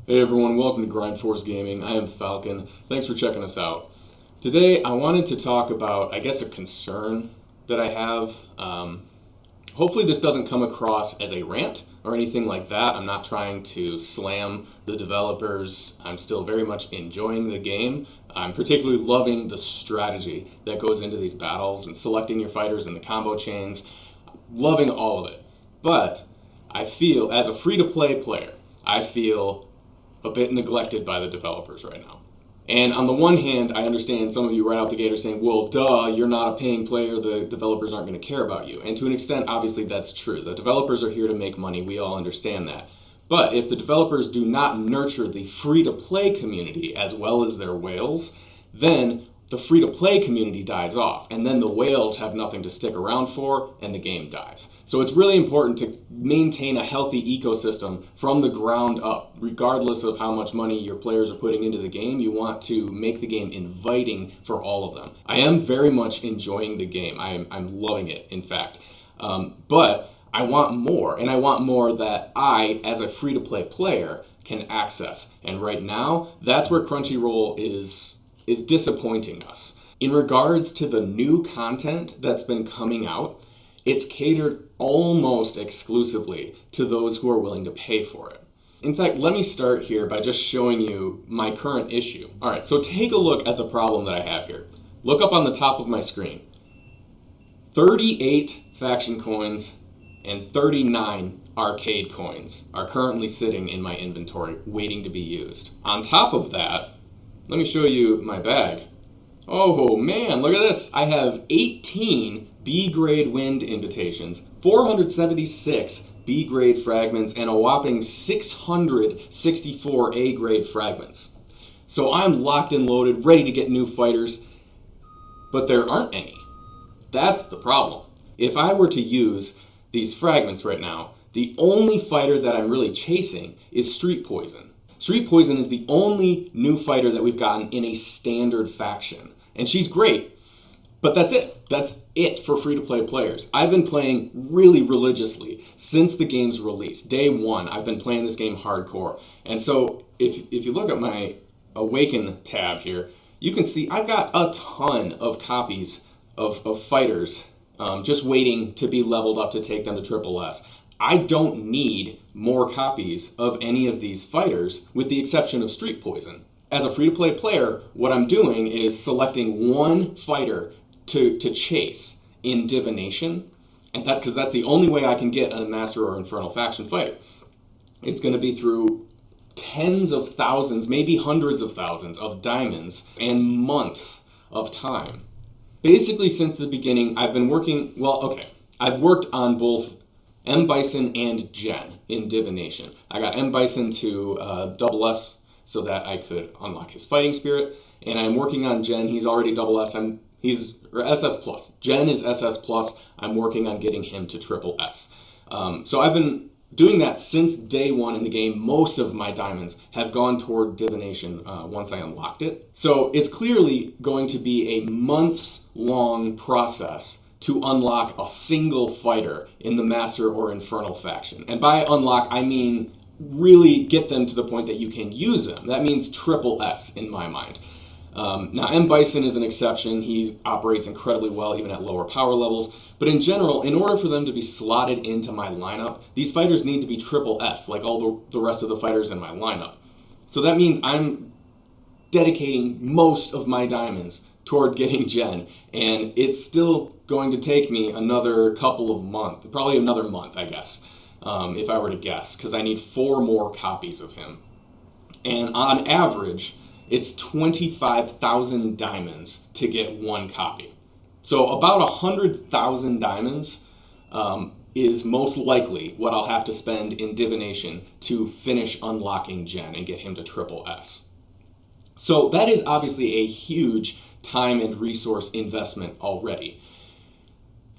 Hey everyone, welcome to Grindforce Gaming. I am Falcon. Thanks for checking us out. Today I wanted to talk about, a concern that I have. Hopefully this doesn't come across as a rant or anything like that. I'm not trying to slam the developers. I'm still very much enjoying the game. I'm particularly loving the strategy that goes into these battles and selecting your fighters and the combo chains. Loving all of it. But I feel, as a free-to-play player, I feel a bit neglected by the developers right now. And on the one hand, I understand some of you right out the gate are saying, well, duh, you're not a paying player, the developers aren't going to care about you. And to an extent, obviously, that's true. The developers are here to make money. We all understand that. But if the developers do not nurture the free-to-play community as well as their whales, then the free-to-play community dies off, and then the whales have nothing to stick around for, and the game dies. So it's really important to maintain a healthy ecosystem from the ground up. Regardless of how much money your players are putting into the game, you want to make the game inviting for all of them. I am very much enjoying the game. I'm loving it, in fact. But I want more, and I want more that I, as a free-to-play player, can access. And right now, that's where Crunchyroll is disappointing us. In regards to the new content that's been coming out, it's catered almost exclusively to those who are willing to pay for it. In fact, let me start here by just showing you my current issue. All right, so take a look at the problem that I have here. Look up on the top of my screen. 38 faction coins and 39 arcade coins are currently sitting in my inventory waiting to be used. On top of that, let me show you my bag. Oh man, look at this. I have 18 B-grade wind invitations, 476 B-grade fragments, and a whopping 664 A-grade fragments. So I'm locked and loaded, ready to get new fighters, but there aren't any. That's the problem. If I were to use these fragments right now, the only fighter that I'm really chasing is Street Poison. Street Poison is the only new fighter that we've gotten in a standard faction. And she's great, but that's it. That's it for free-to-play players. I've been playing really religiously since the game's release. Day one, I've been playing this game hardcore. And so if you look at my Awaken tab here, you can see I've got a ton of copies of fighters just waiting to be leveled up to take them to Triple S. I don't need more copies of any of these fighters, with the exception of Street Poison. As a free-to-play player, what I'm doing is selecting one fighter to chase in Divination, and because that's the only way I can get a Master or Infernal Faction fight. It's going to be through tens of thousands, maybe hundreds of thousands of diamonds and months of time. Basically, since the beginning, I've been working, I've worked on both M. Bison and Jen in Divination. I got M. Bison to double S so that I could unlock his fighting spirit, and I'm working on Jen. He's already double S. He's SS plus. Jen is SS plus. I'm working on getting him to triple S. So I've been doing that since day one in the game. Most of my diamonds have gone toward Divination once I unlocked it. So it's clearly going to be a months-long process to unlock a single fighter in the Master or Infernal faction. And by unlock, I mean really get them to the point that you can use them. That means triple S in my mind. Now, M. Bison is an exception. He operates incredibly well even at lower power levels. But in general, in order for them to be slotted into my lineup, these fighters need to be triple S, like all the rest of the fighters in my lineup. So that means I'm dedicating most of my diamonds toward getting Jen, and it's still going to take me another couple of months, probably another month, I guess, if I were to guess, because I need 4 more copies of him. And on average, it's 25,000 diamonds to get 1 copy. So about 100,000 diamonds is most likely what I'll have to spend in Divination to finish unlocking Jen and get him to triple S. So that is obviously a huge time and resource investment already.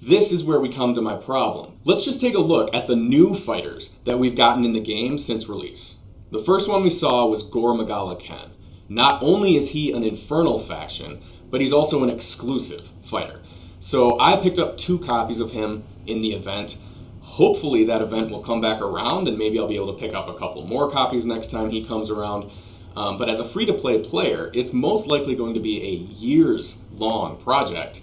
This is where we come to my problem. Let's just take a look at the new fighters that we've gotten in the game since release. The first one we saw was Gore Magala Ken. Not only is he an Infernal faction, but he's also an exclusive fighter. So I picked up 2 copies of him in the event. Hopefully that event will come back around and maybe I'll be able to pick up a couple more copies next time he comes around. But as a free-to-play player, it's most likely going to be a years-long project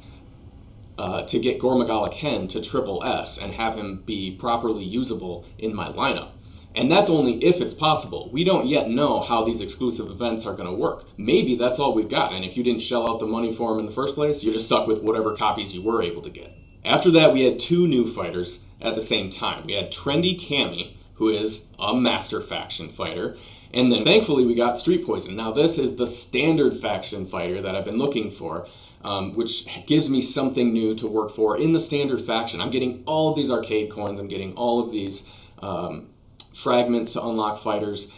to get Gormagala Ken to triple S and have him be properly usable in my lineup. And that's only if it's possible. We don't yet know how these exclusive events are going to work. Maybe that's all we've got, and if you didn't shell out the money for them in the first place, you're just stuck with whatever copies you were able to get. After that, we had two new fighters at the same time. We had Trendy Cammy, who is a Master Faction fighter, and then thankfully we got Street Poison. Now this is the standard faction fighter that I've been looking for, which gives me something new to work for in the standard faction. I'm getting all of these arcade coins, I'm getting all of these fragments to unlock fighters,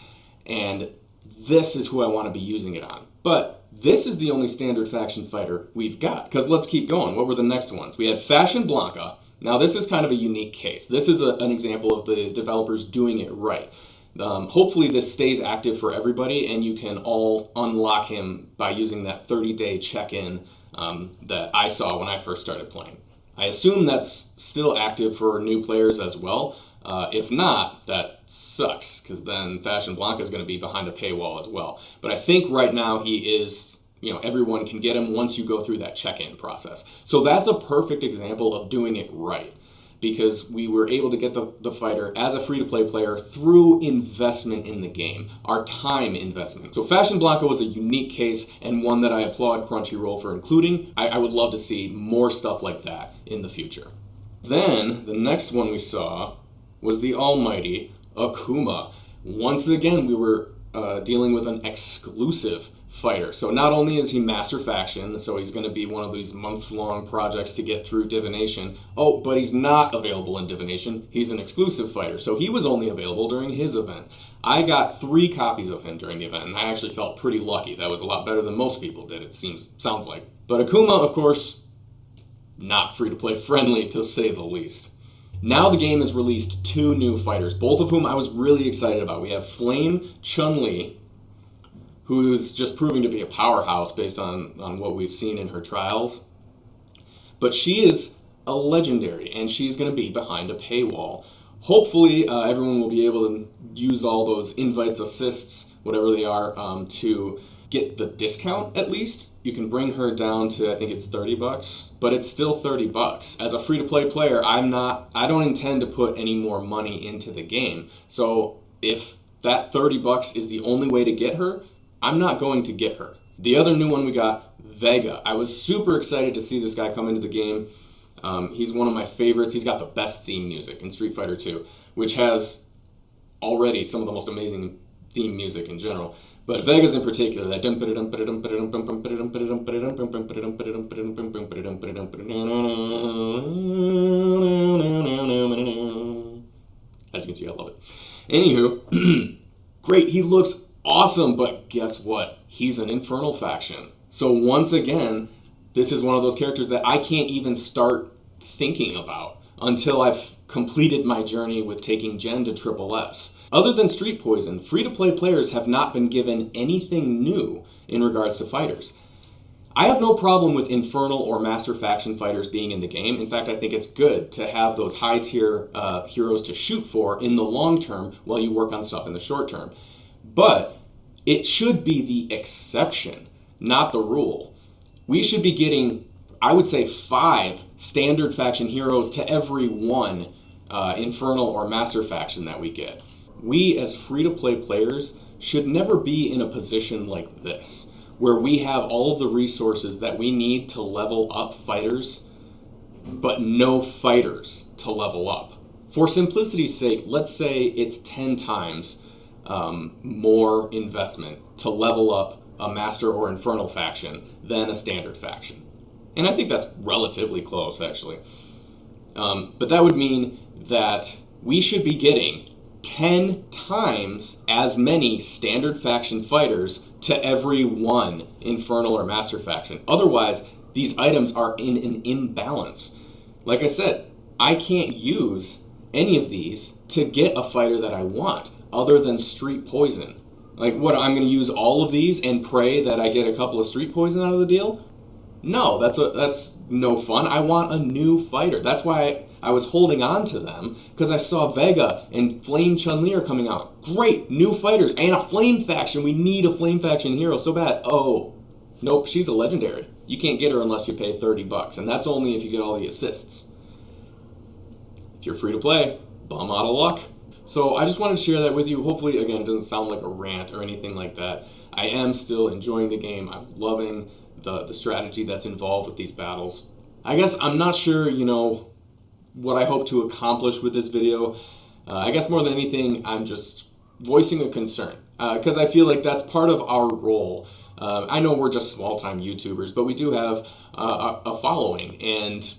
and this is who I want to be using it on. But this is the only standard faction fighter we've got, because let's keep going. What were the next ones? We had Fashion Blanca. Now this is kind of a unique case. This is an example of the developers doing it right. Hopefully this stays active for everybody and you can all unlock him by using that 30-day check-in that I saw when I first started playing. I assume that's still active for new players as well. If not, that sucks, because then Fashion Blanca is going to be behind a paywall as well. But I think right now he is, everyone can get him once you go through that check-in process. So that's a perfect example of doing it right, because we were able to get the fighter as a free-to-play player through investment in the game, our time investment. So Fashion Blanca was a unique case and one that I applaud Crunchyroll for including. I would love to see more stuff like that in the future. Then the next one we saw was the almighty Akuma. Once again, we were dealing with an exclusive fighter. So not only is he Master Faction, so he's going to be one of these months-long projects to get through Divination. Oh, but he's not available in Divination. He's an exclusive fighter, so he was only available during his event. I got 3 copies of him during the event, and I actually felt pretty lucky. That was a lot better than most people did, it sounds like. But Akuma, of course, not free-to-play friendly, to say the least. Now the game has released 2 new fighters, both of whom I was really excited about. We have Flame Chun-Li, who's just proving to be a powerhouse based on what we've seen in her trials. But she is a legendary, and she's going to be behind a paywall. Hopefully, everyone will be able to use all those invites, assists, whatever they are, to get the discount at least. You can bring her down to, I think it's $30, but it's still $30. As a free-to-play player, I don't intend to put any more money into the game. So if that $30 is the only way to get her, I'm not going to get her. The other new one we got, Vega. I was super excited to see this guy come into the game. He's one of my favorites. He's got the best theme music in Street Fighter 2, which has already some of the most amazing theme music in general. But Vega's in particular, that as you can see, I love it. Anywho, great, he looks awesome, but guess what? He's an Infernal Faction. So once again, this is one of those characters that I can't even start thinking about until I've completed my journey with taking Gen to Triple S. Other than Street Poison, free-to-play players have not been given anything new in regards to fighters. I have no problem with Infernal or Master Faction fighters being in the game. In fact, I think it's good to have those high-tier heroes to shoot for in the long term while you work on stuff in the short term. But it should be the exception, not the rule. We should be getting, I would say, 5 standard faction heroes to every 1 Infernal or Master Faction that we get. We as free-to-play players should never be in a position like this, where we have all of the resources that we need to level up fighters, but no fighters to level up. For simplicity's sake, let's say it's 10 times more investment to level up a Master or Infernal faction than a standard faction. And I think that's relatively close, actually. But that would mean that we should be getting 10 times as many standard faction fighters to every 1 Infernal or Master faction. Otherwise, these items are in an imbalance. Like I said, I can't use any of these to get a fighter that I want other than Street Poison. Like, what, I'm going to use all of these and pray that I get a couple of Street Poison out of the deal? No, that's no fun. I want a new fighter. That's why I was holding on to them, because I saw Vega and Flame Chun-Li are coming out. Great, new fighters and a Flame faction. We need a Flame faction hero so bad. Oh, nope, she's a legendary. You can't get her unless you pay $30, and that's only if you get all the assists. If you're free to play, bum out of luck. So I just wanted to share that with you. Hopefully, again, it doesn't sound like a rant or anything like that. I am still enjoying the game. I'm loving the strategy that's involved with these battles. I guess I'm not sure, what I hope to accomplish with this video. I guess more than anything, I'm just voicing a concern, because I feel like that's part of our role. I know we're just small-time YouTubers, but we do have a following, and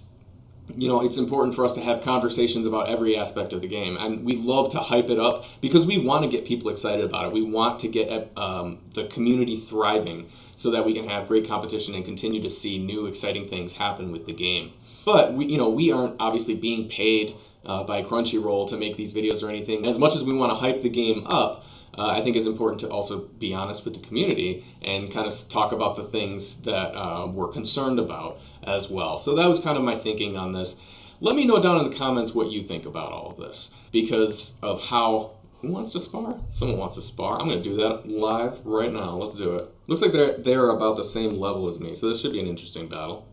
it's important for us to have conversations about every aspect of the game, and we love to hype it up because we want to get people excited about it. We want to get the community thriving so that we can have great competition and continue to see new exciting things happen with the game. But we aren't obviously being paid by Crunchyroll to make these videos or anything. As much as we want to hype the game up, I think it's important to also be honest with the community and kind of talk about the things that we're concerned about as well. So that was kind of my thinking on this. Let me know down in the comments what you think about all of this, because of how... Who wants to spar? Someone wants to spar. I'm going to do that live right now. Let's do it. Looks like they're about the same level as me, so this should be an interesting battle.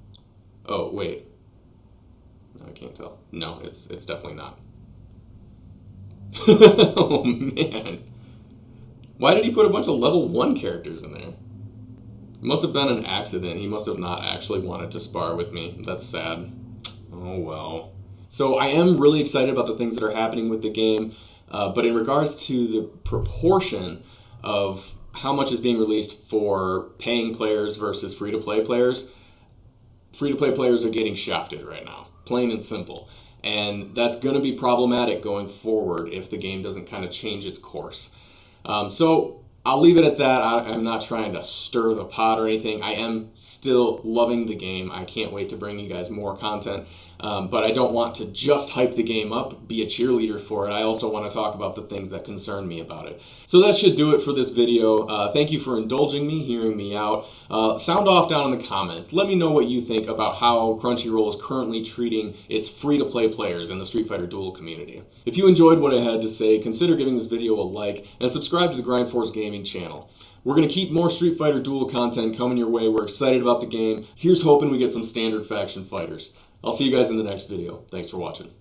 Oh, wait. No, I can't tell. No, it's definitely not. Oh, man. Why did he put a bunch of level 1 characters in there? It must have been an accident. He must have not actually wanted to spar with me. That's sad. Oh, well. So I am really excited about the things that are happening with the game. But in regards to the proportion of how much is being released for paying players versus free-to-play players are getting shafted right now, plain and simple. And that's going to be problematic going forward if the game doesn't kind of change its course. So I'll leave it at that. I'm not trying to stir the pot or anything. I am still loving the game. I can't wait to bring you guys more content. But I don't want to just hype the game up, be a cheerleader for it. I also want to talk about the things that concern me about it. So that should do it for this video. Thank you for indulging me, hearing me out. Sound off down in the comments. Let me know what you think about how Crunchyroll is currently treating its free-to-play players in the Street Fighter Duel community. If you enjoyed what I had to say, consider giving this video a like and subscribe to the Grindforce Gaming channel. We're going to keep more Street Fighter Duel content coming your way. We're excited about the game. Here's hoping we get some standard faction fighters. I'll see you guys in the next video. Thanks for watching.